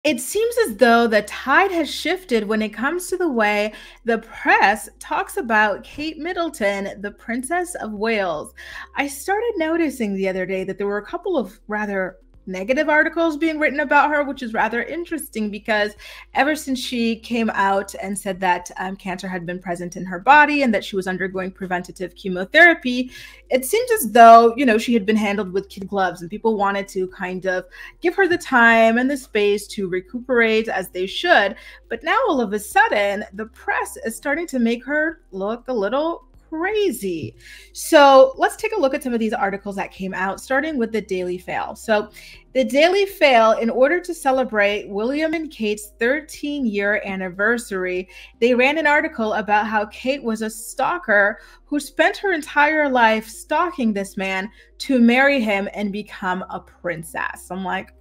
It seems as though the tide has shifted when it comes to the way the press talks about Kate Middleton, the Princess of Wales. I started noticing the other day that there were a couple of rather negative articles being written about her, which is rather interesting because ever since she came out and said that cancer had been present in her body and that she was undergoing preventative chemotherapy, it seemed as though, she had been handled with kid gloves and people wanted to kind of give her the time and the space to recuperate as they should. But now all of a sudden, the press is starting to make her look a little crazy. So let's take a look at some of these articles that came out, starting with the Daily Fail. So the Daily Fail, in order to celebrate William and Kate's 13-year anniversary, they ran an article about how Kate was a stalker who spent her entire life stalking this man to marry him and become a princess. I'm like,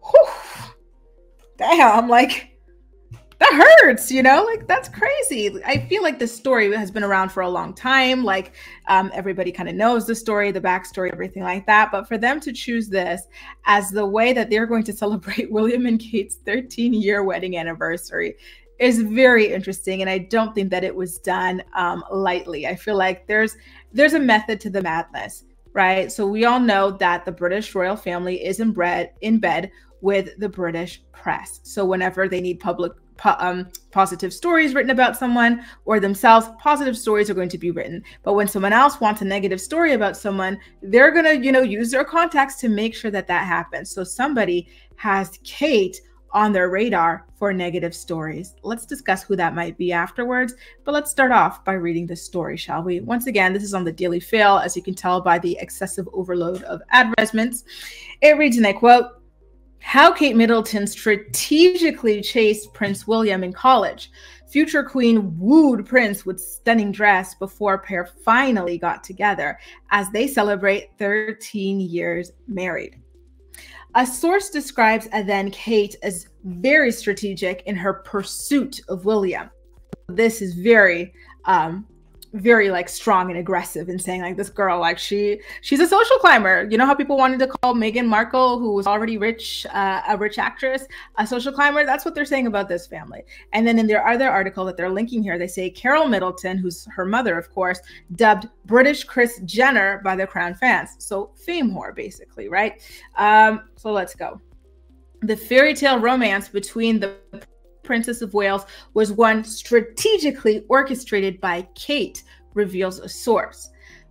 whew, damn, like, that hurts, like that's crazy. I feel like this story has been around for a long time. Like everybody kind of knows the story, the backstory, everything like that. But for them to choose this as the way that they're going to celebrate William and Kate's 13-year wedding anniversary is very interesting. And I don't think that it was done lightly. I feel like there's a method to the madness, right? So we all know that the British royal family is in bed with the British press. So whenever they need positive stories written about someone or themselves, positive stories are going to be written. But when someone else wants a negative story about someone, they're going to, use their contacts to make sure that that happens. So somebody has Kate on their radar for negative stories. Let's discuss who that might be afterwards, but let's start off by reading the story, shall we? Once again, this is on the Daily Fail, as you can tell by the excessive overload of advertisements. It reads, and I quote, "How Kate Middleton strategically chased Prince William in college. Future queen wooed Prince with stunning dress before pair finally got together as they celebrate 13 years married." A source describes then Kate as very strategic in her pursuit of William. This is very like strong and aggressive in saying like this girl, like she's a social climber. You know how people wanted to call Meghan Markle, who was already rich, a rich actress, a social climber? That's what they're saying about this family. And then in their other article that they're linking here, they say Carol Middleton, who's her mother, of course, dubbed British Kris Jenner by the Crown fans. So fame whore, basically, right? So let's go. The fairy tale romance between the Princess of Wales was one strategically orchestrated by Kate, reveals a source.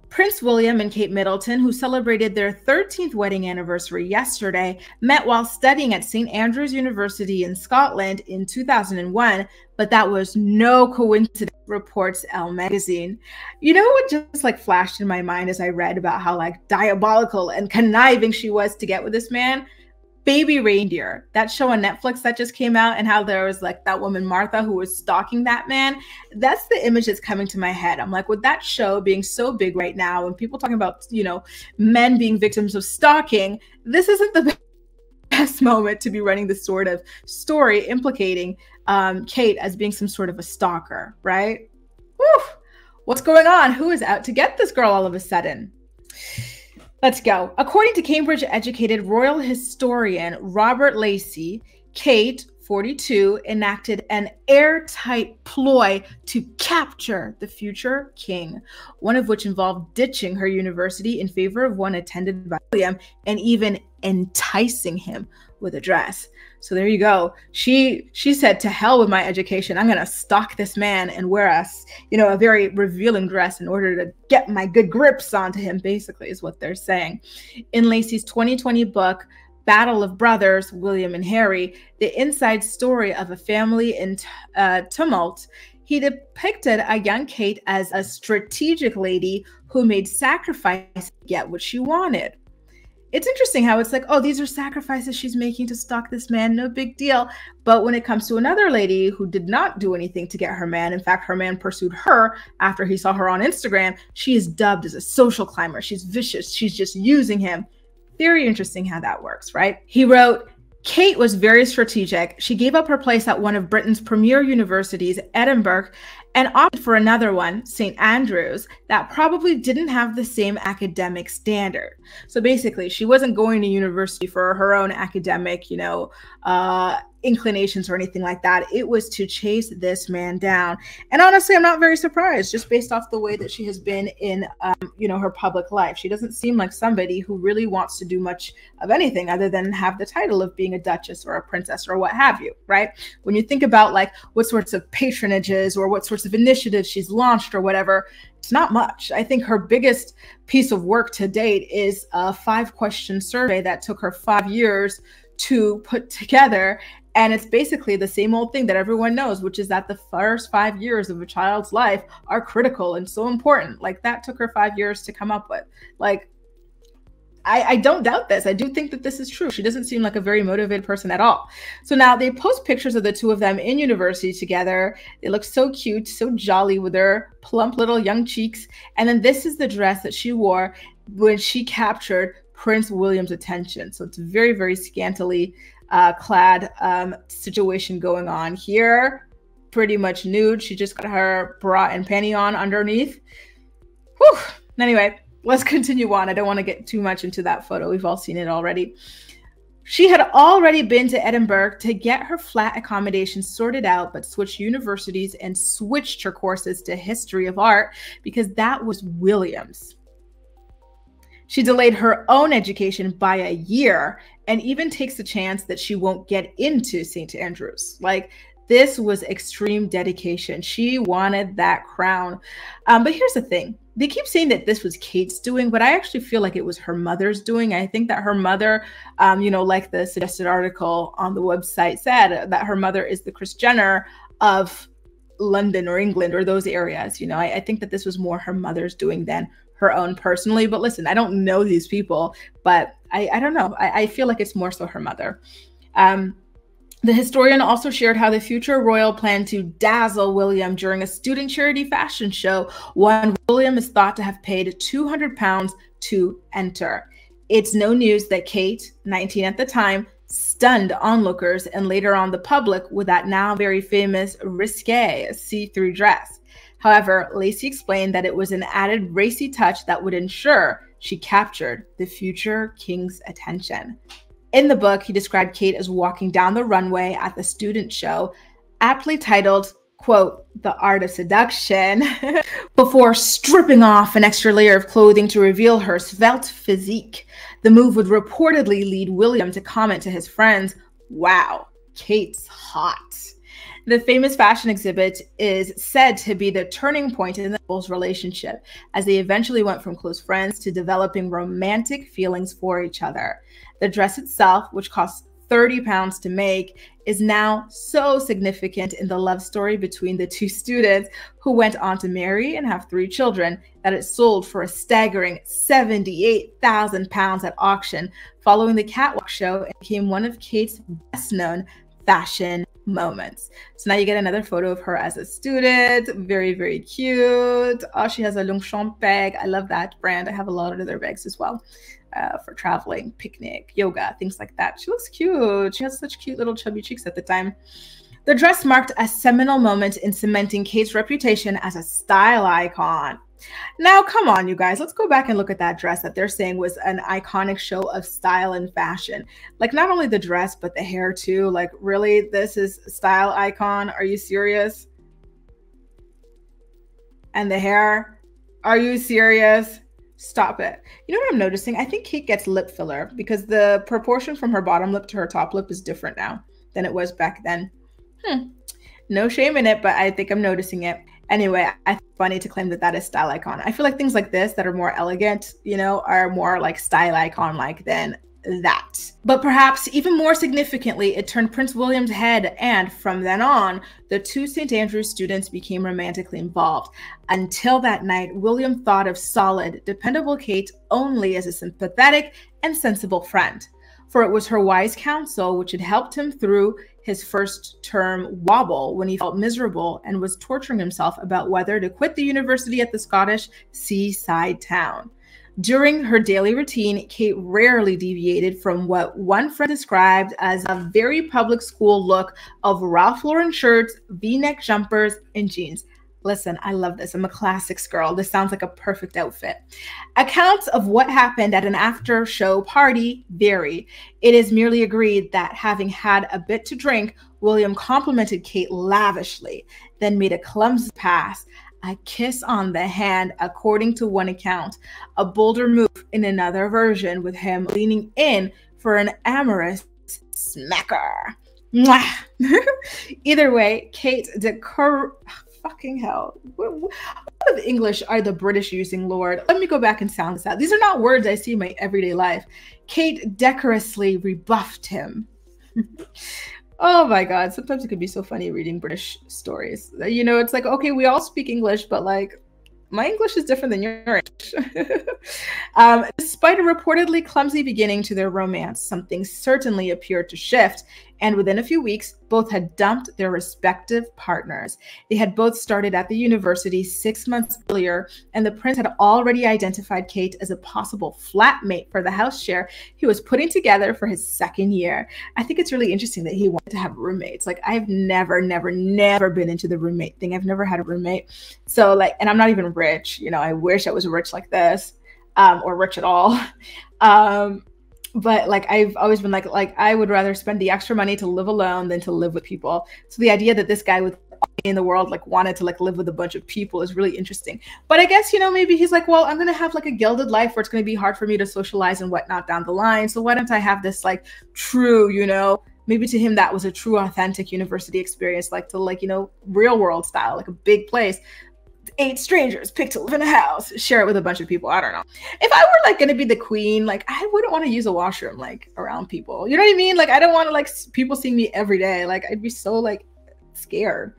Prince William and Kate Middleton, who celebrated their 13th wedding anniversary yesterday, met while studying at St. Andrews University in Scotland in 2001, but that was no coincidence, reports Elle magazine. You know what just like flashed in my mind as I read about how like diabolical and conniving she was to get with this man? Baby Reindeer, that show on Netflix that just came out, and how there was like that woman Martha who was stalking that man. That's the image that's coming to my head. I'm like, with that show being so big right now and people talking about, men being victims of stalking, this isn't the best moment to be running this sort of story implicating Kate as being some sort of a stalker, right? Whew. What's going on? Who is out to get this girl all of a sudden? Let's go. According to Cambridge-educated royal historian Robert Lacey, Kate, 42, enacted an airtight ploy to capture the future king, one of which involved ditching her university in favor of one attended by William and even enticing him with a dress. So there you go. She said, to hell with my education. I'm going to stalk this man and wear a very revealing dress in order to get my good grips onto him, basically, is what they're saying. In Lacey's 2020 book, Battle of Brothers, William and Harry, the inside story of a family in tumult, he depicted a young Kate as a strategic lady who made sacrifices to get what she wanted. It's interesting how it's like, oh, these are sacrifices she's making to stalk this man, no big deal. But when it comes to another lady who did not do anything to get her man, in fact, her man pursued her after he saw her on Instagram, she is dubbed as a social climber. She's vicious. She's just using him. Very interesting how that works, right? He wrote, Kate was very strategic. She gave up her place at one of Britain's premier universities, Edinburgh, and opted for another one, St. Andrews, that probably didn't have the same academic standard. So basically, she wasn't going to university for her own academic, inclinations or anything like that. It was to chase this man down. And honestly, I'm not very surprised, just based off the way that she has been in, her public life. She doesn't seem like somebody who really wants to do much of anything other than have the title of being a duchess or a princess or what have you, right? When you think about like what sorts of patronages or what sorts of initiatives she's launched or whatever, it's not much. I think her biggest piece of work to date is a 5-question survey that took her 5 years to put together. And it's basically the same old thing that everyone knows, which is that the first 5 years of a child's life are critical and so important. Like, that took her 5 years to come up with. Like, I don't doubt this. I do think that this is true. She doesn't seem like a very motivated person at all. So now they post pictures of the two of them in university together. They look so cute, so jolly with their plump little young cheeks. And then this is the dress that she wore when she captured Prince William's attention. So it's very, very scantily clad situation going on here. Pretty much nude. She just got her bra and panty on underneath. Whew. Anyway, let's continue on. I don't want to get too much into that photo. We've all seen it already. She had already been to Edinburgh to get her flat accommodation sorted out, but switched universities and switched her courses to history of art because that was William's. She delayed her own education by a year and even takes the chance that she won't get into St. Andrews. Like, this was extreme dedication. She wanted that crown. But here's the thing. They keep saying that this was Kate's doing, but I actually feel like it was her mother's doing. I think that her mother, like the suggested article on the website said, that her mother is the Kris Jenner of London or England or those areas. I think that this was more her mother's doing than her own personally. But listen, I don't know these people, but I don't know. I feel like it's more so her mother. The historian also shared how the future royal planned to dazzle William during a student charity fashion show, one William is thought to have paid £200 to enter. It's no news that Kate, 19 at the time, stunned onlookers and later on the public with that now very famous risque see-through dress. However, Lacey explained that it was an added racy touch that would ensure she captured the future king's attention. In the book, he described Kate as walking down the runway at the student show, aptly titled, quote, "The Art of Seduction," before stripping off an extra layer of clothing to reveal her svelte physique. The move would reportedly lead William to comment to his friends, "Wow, Kate's hot." The famous fashion exhibit is said to be the turning point in the couple's relationship, as they eventually went from close friends to developing romantic feelings for each other. The dress itself, which cost £30 to make, is now so significant in the love story between the two students who went on to marry and have 3 children that it sold for a staggering £78,000 at auction following the catwalk show and became one of Kate's best-known fashion moments. So now you get another photo of her as a student. Very, very cute. Oh, she has a Longchamp bag. I love that brand. I have a lot of their bags as well for traveling, picnic, yoga, things like that. She looks cute. She has such cute little chubby cheeks at the time. The dress marked a seminal moment in cementing Kate's reputation as a style icon. Now, come on, you guys, let's go back and look at that dress that they're saying was an iconic show of style and fashion. Like, not only the dress, but the hair too. Like, really, this is a style icon? Are you serious? And the hair? Are you serious? Stop it. You know what I'm noticing? I think Kate gets lip filler because the proportion from her bottom lip to her top lip is different now than it was back then. No shame in it, but I think I'm noticing it. Anyway, I think it's funny to claim that that is style icon. I feel like things like this that are more elegant, are more like style icon-like than that. But perhaps even more significantly, it turned Prince William's head, and from then on, the two St. Andrews students became romantically involved. Until that night, William thought of solid, dependable Kate only as a sympathetic and sensible friend. For it was her wise counsel which had helped him through his first term wobble when he felt miserable and was torturing himself about whether to quit the university at the Scottish seaside town. During her daily routine, Kate rarely deviated from what one friend described as a very public school look of Ralph Lauren shirts, V-neck jumpers, and jeans. Listen, I love this. I'm a classics girl. This sounds like a perfect outfit. Accounts of what happened at an after show party vary. It is merely agreed that having had a bit to drink, William complimented Kate lavishly, then made a clumsy pass, a kiss on the hand, according to one account, a bolder move in another version, with him leaning in for an amorous smacker. Mwah! Either way, Kate fucking hell. What of English are the British using, Lord? Let me go back and sound this out. These are not words I see in my everyday life. Kate decorously rebuffed him. Oh my God. Sometimes it could be so funny reading British stories. You know, it's like, okay, we all speak English, but like, my English is different than your English. Despite a reportedly clumsy beginning to their romance, something certainly appeared to shift, and within a few weeks, both had dumped their respective partners. They had both started at the university 6 months earlier, and the prince had already identified Kate as a possible flatmate for the house share he was putting together for his second year. I think it's really interesting that he wanted to have roommates. Like, I've never been into the roommate thing. I've never had a roommate. So like, and I'm not even rich. You know, I wish I was rich like this, or rich at all. But like, I've always been like I would rather spend the extra money to live alone than to live with people. So the idea that this guy with in the world like wanted to like live with a bunch of people is really interesting. But I guess, you know, maybe he's like, well, I'm gonna have like a gilded life where it's gonna be hard for me to socialize and whatnot down the line. So why don't I have this like true, you know, maybe to him that was a true authentic university experience, like to like, you know, real world style, like a big place. 8 strangers picked to live in a house, share it with a bunch of people. I don't know. If I were like going to be the queen, like I wouldn't want to use a washroom like around people. You know what I mean? Like I don't want to like people seeing me every day. Like I'd be so like scared.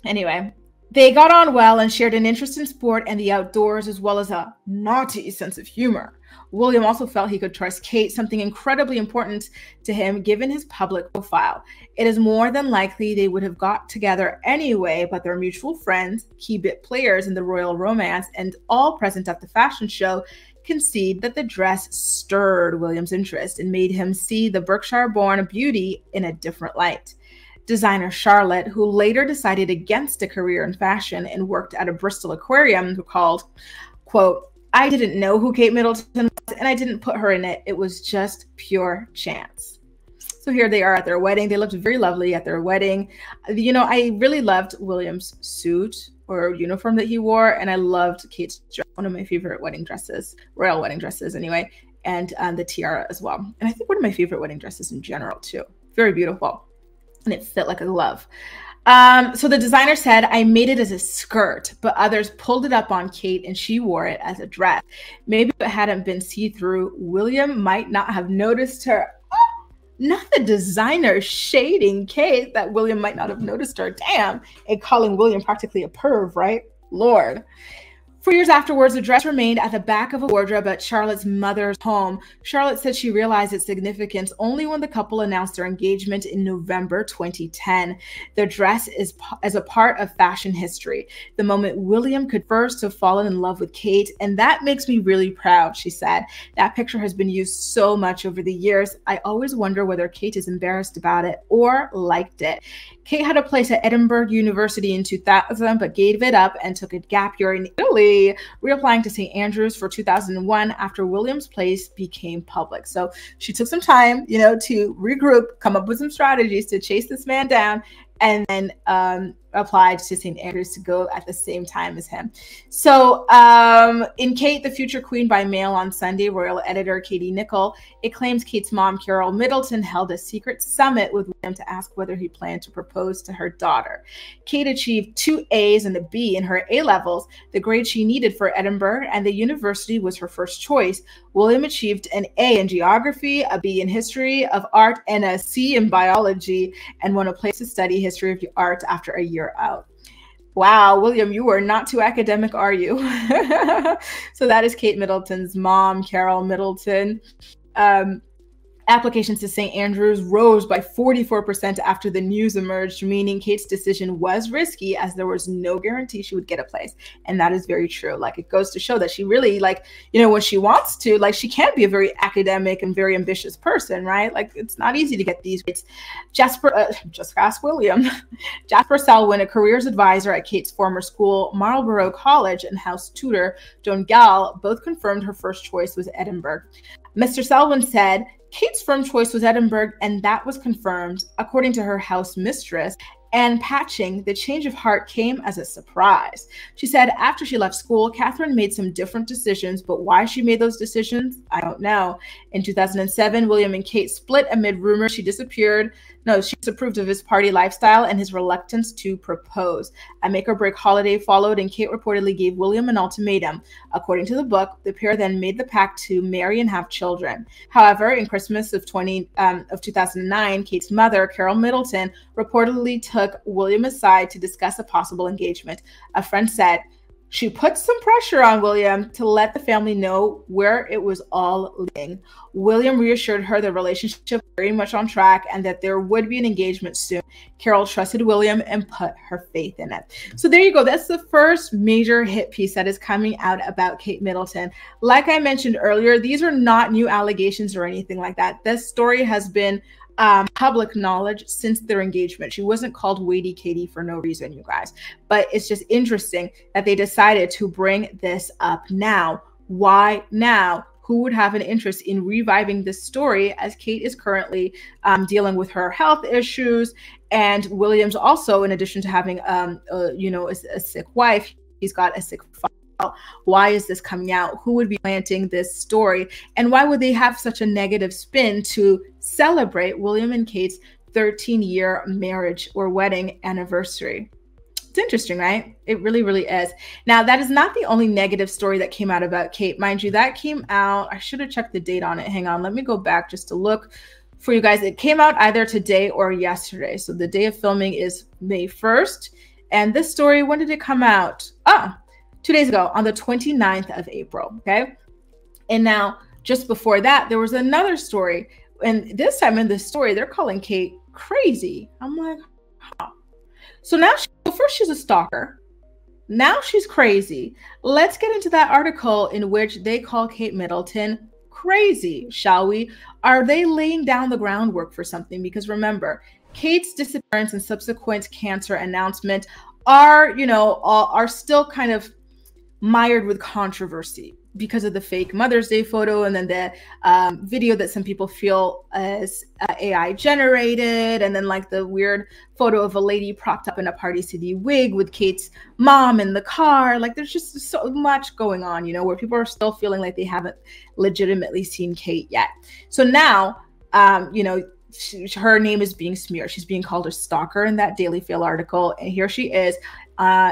Anyway, they got on well and shared an interest in sport and the outdoors, as well as a naughty sense of humor. William also felt he could trust Kate, something incredibly important to him given his public profile. It is more than likely they would have got together anyway, but their mutual friends, key bit players in the royal romance, and all present at the fashion show concede that the dress stirred William's interest and made him see the Berkshire-born beauty in a different light. Designer Charlotte, who later decided against a career in fashion and worked at a Bristol aquarium, recalled, quote, "I didn't know who Kate Middleton was, and I didn't put her in it. It was just pure chance." So here they are at their wedding. They looked very lovely at their wedding. You know, I really loved William's suit or uniform that he wore, and I loved Kate's dress, one of my favorite wedding dresses, royal wedding dresses anyway, and the tiara as well. And I think one of my favorite wedding dresses in general too. Very beautiful. And it fit like a glove. So the designer said, "I made it as a skirt, but others pulled it up on Kate and she wore it as a dress. Maybe if it hadn't been see-through, William might not have noticed her." Oh, not the designer shading Kate that William might not have noticed her. Damn, and calling William practically a perv, right? Lord. 4 years afterwards, the dress remained at the back of a wardrobe at Charlotte's mother's home. Charlotte said she realized its significance only when the couple announced their engagement in November 2010. The dress is as a part of fashion history, the moment William could first have fallen in love with Kate, and that makes me really proud, she said. That picture has been used so much over the years. I always wonder whether Kate is embarrassed about it or liked it. Kate had a place at Edinburgh University in 2000, but gave it up and took a gap year in Italy, reapplying to St. Andrews for 2001 after William's place became public. So she took some time, you know, to regroup, come up with some strategies to chase this man down, and then applied to St. Andrews to go at the same time as him. So in Kate, the Future Queen by Mail on Sunday, royal editor Katie Nichol, it claims Kate's mom, Carol Middleton, held a secret summit with William to ask whether he planned to propose to her daughter. Kate achieved 2 A's and a B in her A-levels, the grade she needed for Edinburgh, and the university was her first choice. William achieved an A in geography, a B in history of art, and a C in biology, and won a place to study history of art after a year out. Wow, William, you are not too academic, are you? So that is Kate Middleton's mom, Carol Middleton. Applications to St. Andrews rose by 44% after the news emerged, meaning Kate's decision was risky as there was no guarantee she would get a place. And that is very true. Like, it goes to show that she really, like, you know, when she wants to, like, she can be a very academic and very ambitious person, right? Like, it's not easy to get these grades. Just ask William. Jasper Selwyn, a careers advisor at Kate's former school, Marlborough College, and house tutor Joan Gall, both confirmed her first choice was Edinburgh. Mr. Selwyn said, Kate's firm choice was Edinburgh, and that was confirmed, according to her house mistress. And Patching, the change of heart came as a surprise. She said after she left school, Catherine made some different decisions, but why she made those decisions, I don't know. In 2007, William and Kate split amid rumors she disapproved of his party lifestyle and his reluctance to propose. A make-or-break holiday followed, and Kate reportedly gave William an ultimatum. According to the book, the pair then made the pact to marry and have children. However, in Christmas of 2009, Kate's mother, Kate Middleton, reportedly took William aside to discuss a possible engagement. A friend said, she put some pressure on William to let the family know where it was all leading. William reassured her the relationship was very much on track and that there would be an engagement soon. Carol trusted William and put her faith in it. So there you go. That's the first major hit piece that is coming out about Kate Middleton. Like I mentioned earlier, these are not new allegations or anything like that. This story has been public knowledge since their engagement. She wasn't called Waity Katie for no reason, you guys. But it's just interesting that they decided to bring this up now. Why now? Who would have an interest in reviving this story, as Kate is currently dealing with her health issues, and William's also, in addition to having a sick wife, he's got a sick father. Why is this coming out? Who would be planting this story? And why would they have such a negative spin to celebrate William and Kate's 13-year marriage or wedding anniversary? It's interesting, right? It really, really is. Now, that is not the only negative story that came out about Kate. Mind you, that came out, I should have checked the date on it. Hang on, let me go back just to look for you guys. It came out either today or yesterday. So the day of filming is May 1st. And this story, when did it come out? 2 days ago, on the 29th of April, okay? And now, just before that, there was another story. And this time in this story, they're calling Kate crazy. I'm like, huh. So now, first she's a stalker. Now she's crazy. Let's get into that article in which they call Kate Middleton crazy, shall we? Are they laying down the groundwork for something? Because remember, Kate's disappearance and subsequent cancer announcement are still kind of mired with controversy because of the fake Mother's Day photo and then the video that some people feel is AI generated, and then like the weird photo of a lady propped up in a Party City wig with Kate's mom in the car. Like, there's just so much going on, where people are still feeling like they haven't legitimately seen Kate yet. So now, her name is being smeared. She's being called a stalker in that Daily Fail article. And here she is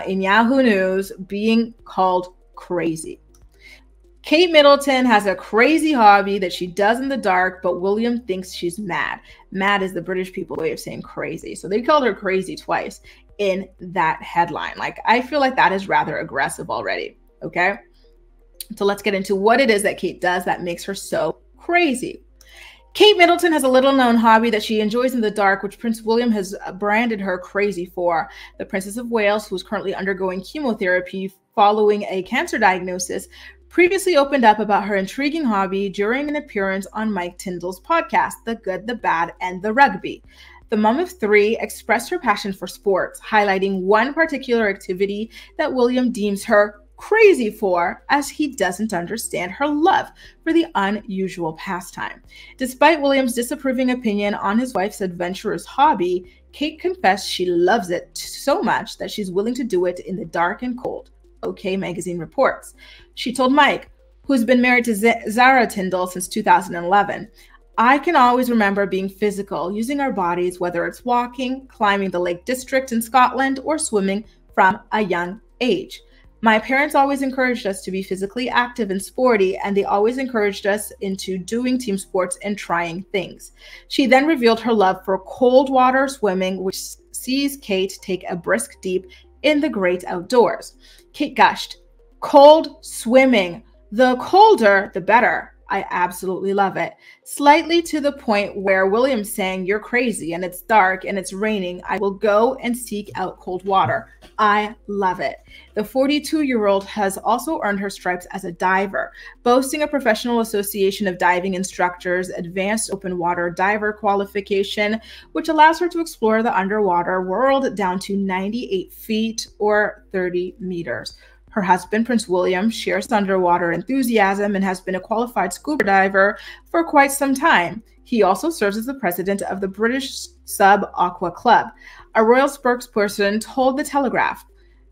in Yahoo News being called crazy. Kate Middleton has a crazy hobby that she does in the dark, but William thinks she's mad. Mad is the British people way of saying crazy. So they called her crazy twice in that headline. Like, I feel like that is rather aggressive already. Okay. So let's get into what it is that Kate does that makes her so crazy. Kate Middleton has a little-known hobby that she enjoys in the dark, which Prince William has branded her crazy for. The Princess of Wales, who is currently undergoing chemotherapy following a cancer diagnosis, previously opened up about her intriguing hobby during an appearance on Mike Tyndall's podcast, The Good, the Bad, and the Rugby. The mom of three expressed her passion for sports, highlighting one particular activity that William deems her crazy for, as he doesn't understand her love for the unusual pastime. Despite William's disapproving opinion on his wife's adventurous hobby, Kate confessed she loves it so much that she's willing to do it in the dark and cold. OK Magazine reports. She told Mike, who's been married to Zara Tyndall since 2011, I can always remember being physical, using our bodies, whether it's walking, climbing the Lake District in Scotland, or swimming from a young age. My parents always encouraged us to be physically active and sporty, and they always encouraged us into doing team sports and trying things. She then revealed her love for cold water swimming, which sees Kate take a brisk dip in the great outdoors. Kate gushed, "Cold swimming. The colder, the better. I absolutely love it. Slightly to the point where William's saying, "You're crazy and it's dark and it's raining. I will go and seek out cold water." I love it. The 42-year-old has also earned her stripes as a diver, boasting a Professional Association of Diving Instructors Advanced Open Water Diver qualification, which allows her to explore the underwater world down to 98 feet or 30 meters. Her husband, Prince William, shares underwater enthusiasm and has been a qualified scuba diver for quite some time. He also serves as the president of the British Sub-Aqua Club. A royal spokesperson told The Telegraph,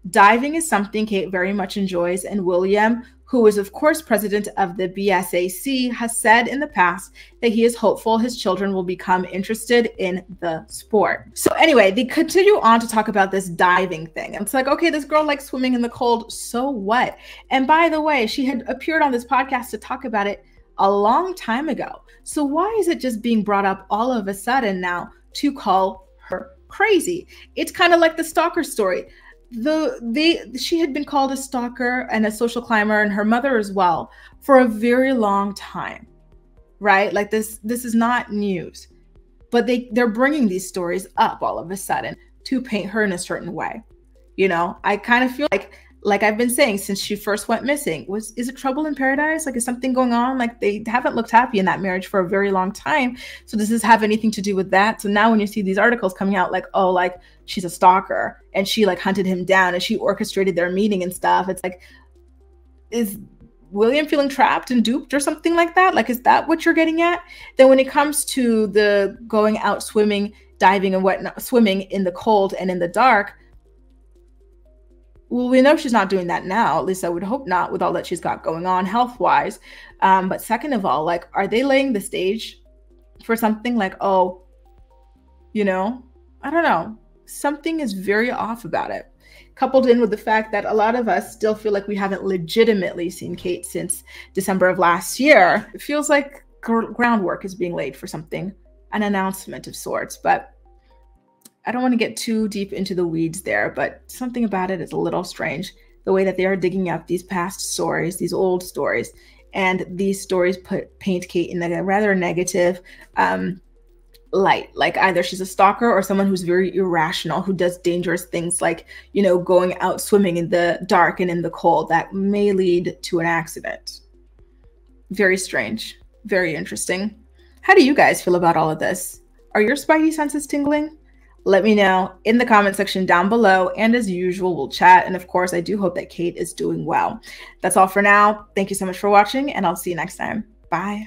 "Diving is something Kate very much enjoys, and William, who is of course president of the BSAC, has said in the past that he is hopeful his children will become interested in the sport." So anyway, they continue on to talk about this diving thing. It's like, okay, this girl likes swimming in the cold, so what? And by the way, she had appeared on this podcast to talk about it a long time ago. So why is it just being brought up all of a sudden now to call her crazy? It's kind of like the stalker story. She had been called a stalker and a social climber, and her mother as well, for a very long time, right? Like this is not news, but they're bringing these stories up all of a sudden to paint her in a certain way. You know, I kind of feel like I've been saying since she first went missing, is it trouble in paradise? Like, is something going on? Like, they haven't looked happy in that marriage for a very long time. So does this have anything to do with that? So now when you see these articles coming out like, oh, like she's a stalker and she like hunted him down and she orchestrated their meeting and stuff, it's like, is William feeling trapped and duped or something like that? Like, is that what you're getting at? Then when it comes to the going out swimming, diving and whatnot, swimming in the cold and in the dark, well, we know she's not doing that now. At least I would hope not, with all that she's got going on health-wise. But second of all, like, are they laying the stage for something like, oh, you know, I don't know. Something is very off about it. Coupled in with the fact that a lot of us still feel like we haven't legitimately seen Kate since December of last year. It feels like groundwork is being laid for something, an announcement of sorts. But I don't want to get too deep into the weeds there, but something about it is a little strange. The way that they are digging up these past stories, these old stories, and these stories paint Kate in a rather negative light. Like either she's a stalker or someone who's very irrational, who does dangerous things like, you know, going out swimming in the dark and in the cold that may lead to an accident. Very strange, very interesting. How do you guys feel about all of this? Are your spidey senses tingling? Let me know in the comment section down below. And as usual, we'll chat. And of course, I do hope that Kate is doing well. That's all for now. Thank you so much for watching, and I'll see you next time. Bye.